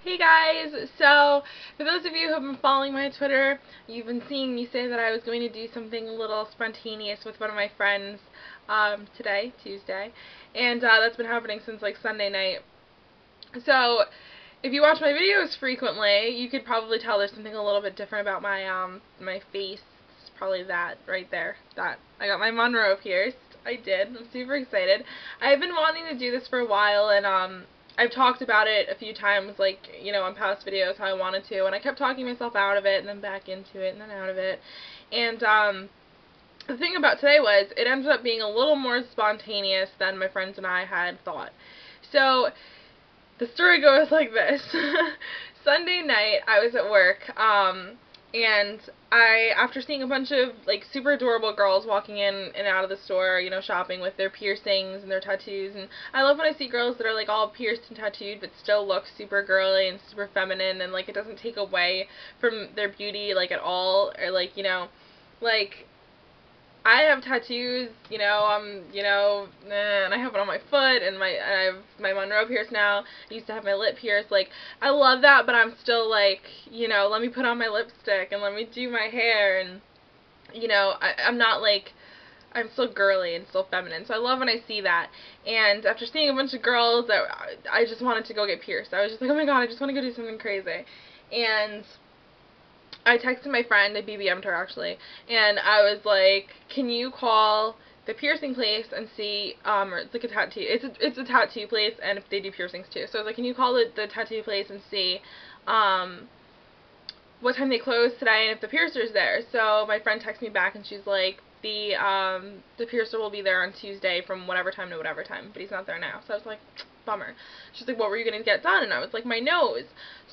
Hey guys! So, for those of you who have been following my Twitter, you've been seeing me say that I was going to do something a little spontaneous with one of my friends today, Tuesday, and that's been happening since like Sunday night. So, if you watch my videos frequently, you could probably tell there's something a little bit different about my face. It's probably that right there. That I got my Monroe pierced. I did. I'm super excited. I've been wanting to do this for a while, and I've talked about it a few times, like, you know, on past videos, how I wanted to, and I kept talking myself out of it, and then back into it, and then out of it. And the thing about today was, it ended up being a little more spontaneous than my friends and I had thought. So, the story goes like this. Sunday night, I was at work, and after seeing a bunch of, like, super adorable girls walking in and out of the store, you know, shopping with their piercings and their tattoos, and I love when I see girls that are, like, all pierced and tattooed, but still look super girly and super feminine, and, like, it doesn't take away from their beauty, like, at all, or, like, you know, like, I have tattoos, and I have it on my foot, and I have my Monroe pierced now. I used to have my lip pierced. Like, I love that, but I'm still like, let me put on my lipstick, and let me do my hair, and, I'm not like, I'm still girly and still feminine. So I love when I see that. And after seeing a bunch of girls, I just wanted to go get pierced. I was just like, oh my god, I just want to go do something crazy. And I texted my friend, I BBM'd her actually, and I was like, can you call the piercing place and see, or it's like a tattoo, it's a tattoo place, and if they do piercings too. So I was like, can you call the tattoo place and see, what time they close today and if the piercer's there. So my friend texted me back and she's like, the piercer will be there on Tuesday from whatever time to whatever time, but he's not there now. So I was like, bummer. She's like, what were you going to get done? And I was like, my nose.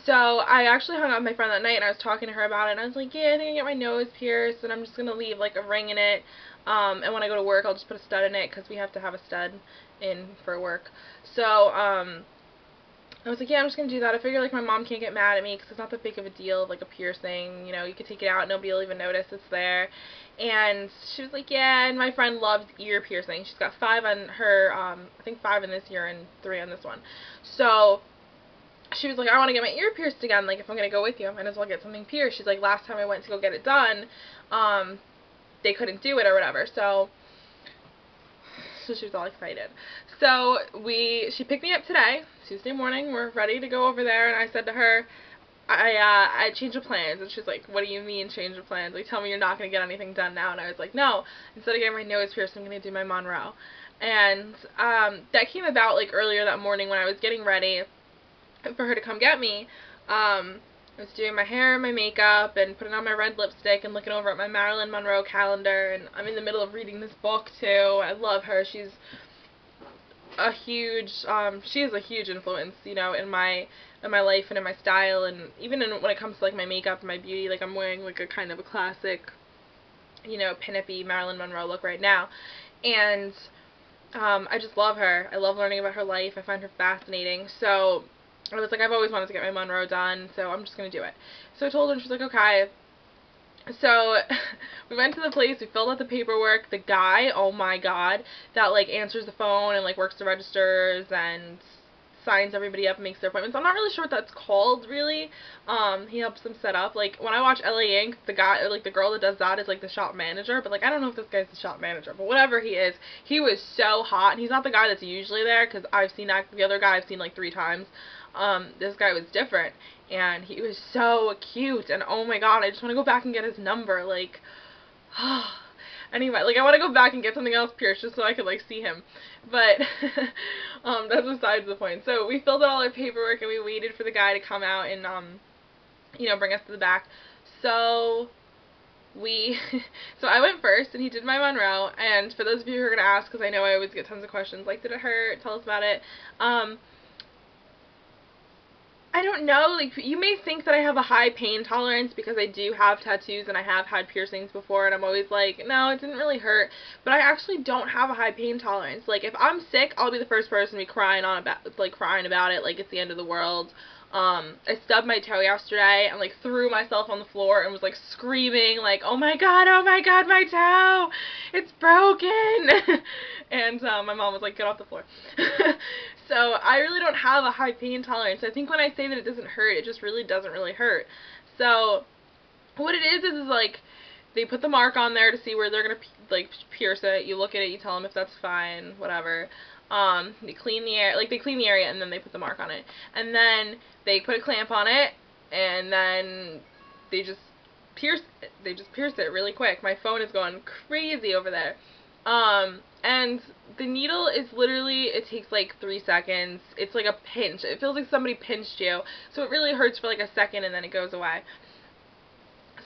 So I actually hung out with my friend that night, and I was talking to her about it, and I was like, yeah, I think I get my nose pierced, and I'm just going to leave, like, a ring in it, and when I go to work, I'll just put a stud in it, because we have to have a stud in for work. So, I was like, yeah, I'm just going to do that. I figure, like, my mom can't get mad at me because it's not that big of a deal, like a piercing. You could take it out, nobody will even notice it's there. And she was like, yeah, and my friend loves ear piercing. She's got 5 on her, I think 5 in this ear and 3 on this one. So, she was like, I want to get my ear pierced again. Like, if I'm going to go with you, I might as well get something pierced. She's like, last time I went to go get it done, they couldn't do it or whatever. So she was all excited. So she picked me up today, Tuesday morning. We're ready to go over there, and I said to her, I changed the plans. And she's like, what do you mean change the plans? Like, tell me you're not going to get anything done now. And I was like, no, instead of getting my nose pierced, I'm going to do my Monroe. And that came about like earlier that morning when I was getting ready for her to come get me. I was doing my hair and my makeup and putting on my red lipstick and looking over at my Marilyn Monroe calendar, and I'm in the middle of reading this book too. I love her. She is a huge influence, in my life and in my style, and even when it comes to like my makeup and my beauty. Like, I'm wearing like a kind of a classic, pin-uppy Marilyn Monroe look right now, and I just love her. I love learning about her life. I find her fascinating. So I was like, I've always wanted to get my Monroe done, so I'm just going to do it. So I told her, and she's like, okay. So we went to the place, we filled out the paperwork. The guy, oh my god, that like answers the phone and like works the registers and signs everybody up and makes their appointments. I'm not really sure what that's called, really. He helps them set up. Like, when I watch LA Ink, the guy, like, the girl that does that is, like, the shop manager, but, like, I don't know if this guy's the shop manager, but whatever he is, he was so hot, and he's not the guy that's usually there, because I've seen that, the other guy I've seen, like, 3 times. This guy was different, and he was so cute, and oh my god, I just want to go back and get his number, like, anyway, like, I want to go back and get something else pierced just so I could, like, see him. But, that's besides the point. So, we filled out all our paperwork, and we waited for the guy to come out and, bring us to the back. So, so I went first, and he did my Monroe, and for those of you who are going to ask, because I know I always get tons of questions, like, did it hurt? Tell us about it. I don't know, like, you may think that I have a high pain tolerance because I do have tattoos and I have had piercings before, and I'm always like, no, it didn't really hurt, but I actually don't have a high pain tolerance. Like, if I'm sick, I'll be the first person to be crying about it, like it's the end of the world. I stubbed my toe yesterday and, like, threw myself on the floor and was, like, screaming, like, oh my god, my toe, it's broken, and, my mom was like, get off the floor. So I really don't have a high pain tolerance. I think when I say that it doesn't hurt, it just really doesn't really hurt. So what it is like they put the mark on there to see where they're gonna like pierce it. You look at it, you tell them if that's fine, whatever. They clean the area, they clean the area, and then they put the mark on it, and then they put a clamp on it, and then they just pierce it really quick. My phone is going crazy over there. And the needle is literally, it takes like 3 seconds. It's like a pinch. It feels like somebody pinched you. So it really hurts for like a second and then it goes away.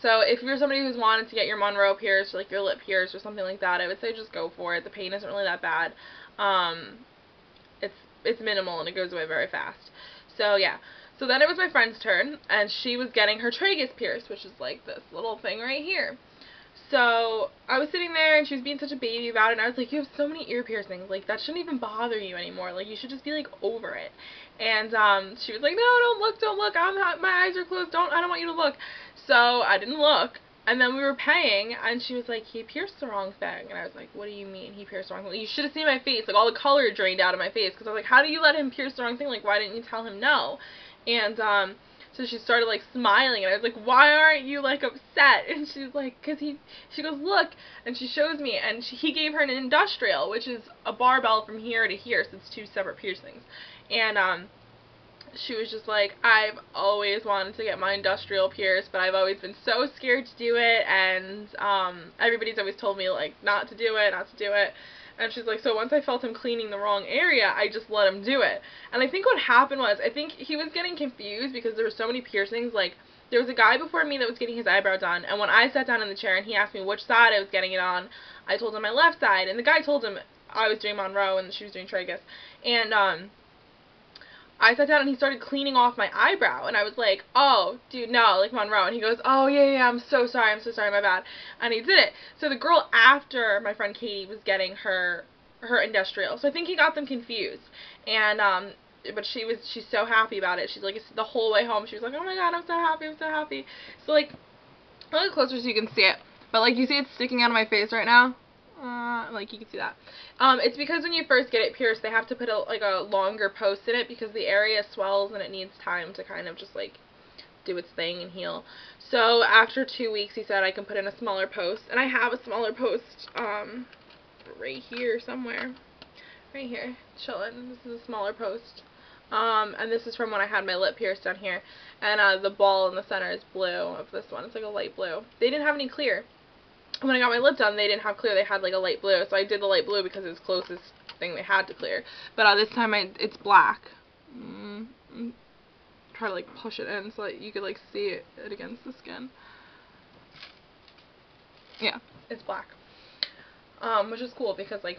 So if you're somebody who's wanted to get your Monroe pierced, or like your lip pierced or something like that, I would say just go for it. The pain isn't really that bad. It's minimal and it goes away very fast. So yeah. So then it was my friend's turn, and she was getting her tragus pierced, which is like this little thing right here. So I was sitting there, and she was being such a baby about it, and I was like, you have so many ear piercings, like, that shouldn't even bother you anymore, like, you should just be, like, over it. And she was like, no, don't look, my eyes are closed, I don't want you to look. So I didn't look, and then we were paying, and she was like, he pierced the wrong thing. And I was like, what do you mean he pierced the wrong thing? You should have seen my face, like, all the color drained out of my face, because I was like, how do you let him pierce the wrong thing? Like, why didn't you tell him no? And so she started, like, smiling, and I was like, why aren't you, like, upset? And she's like, she goes, look, and she shows me, and he gave her an industrial, which is a barbell from here to here, so it's 2 separate piercings. And she was just like, I've always wanted to get my industrial pierced, but I've always been so scared to do it, and everybody's always told me, like, not to do it. And she's like, so once I felt him cleaning the wrong area, I just let him do it. And I think what happened was, I think he was getting confused because there were so many piercings. Like, there was a guy before me that was getting his eyebrow done, and when I sat down in the chair and he asked me which side I was getting it on, I told him my left side, and the guy told him I was doing Monroe and she was doing tragus. And I sat down and he started cleaning off my eyebrow, and I was like, oh, dude, no, like Monroe. And he goes, oh, yeah, I'm so sorry, my bad. And he did it. So the girl after my friend Katie was getting her industrial. So I think he got them confused. And, but she's so happy about it. She's like, the whole way home, she was like, oh my god, I'm so happy. So, like, I'll look closer so you can see it. But, like, you see it's sticking out of my face right now? Like, you can see that. It's because when you first get it pierced, they have to put a longer post in it because the area swells and it needs time to kind of just, like, do its thing and heal. So after 2 weeks, he said I can put in a smaller post, and I have a smaller post, right here somewhere. Right here, chillin'. This is a smaller post. And this is from when I had my lip pierced down here. And, the ball in the center is blue of this one. It's like a light blue. They didn't have any clear. When I got my lip done, they didn't have clear. They had, like, a light blue. So I did the light blue because it was the closest thing they had to clear. But, this time it's black. Try to, like, push it in so that you could, like, see it against the skin. Yeah, it's black. Which is cool because, like,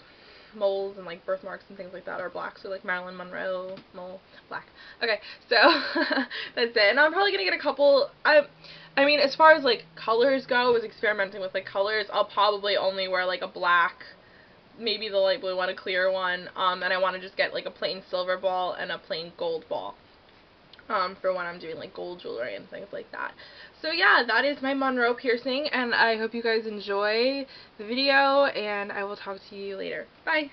moles and, like, birthmarks and things like that are black. So, like, Marilyn Monroe, mole, black. Okay, so that's it. And I'm probably going to get a couple, I mean, as far as, like, colors go, I was experimenting with, like, colors. I'll probably only wear, like, a black, maybe the light blue one, a clear one, and I want to just get, like, a plain silver ball and a plain gold ball. For when I'm doing, like, gold jewelry and things like that. So, yeah, that is my Monroe piercing, and I hope you guys enjoy the video, and I will talk to you later. Bye!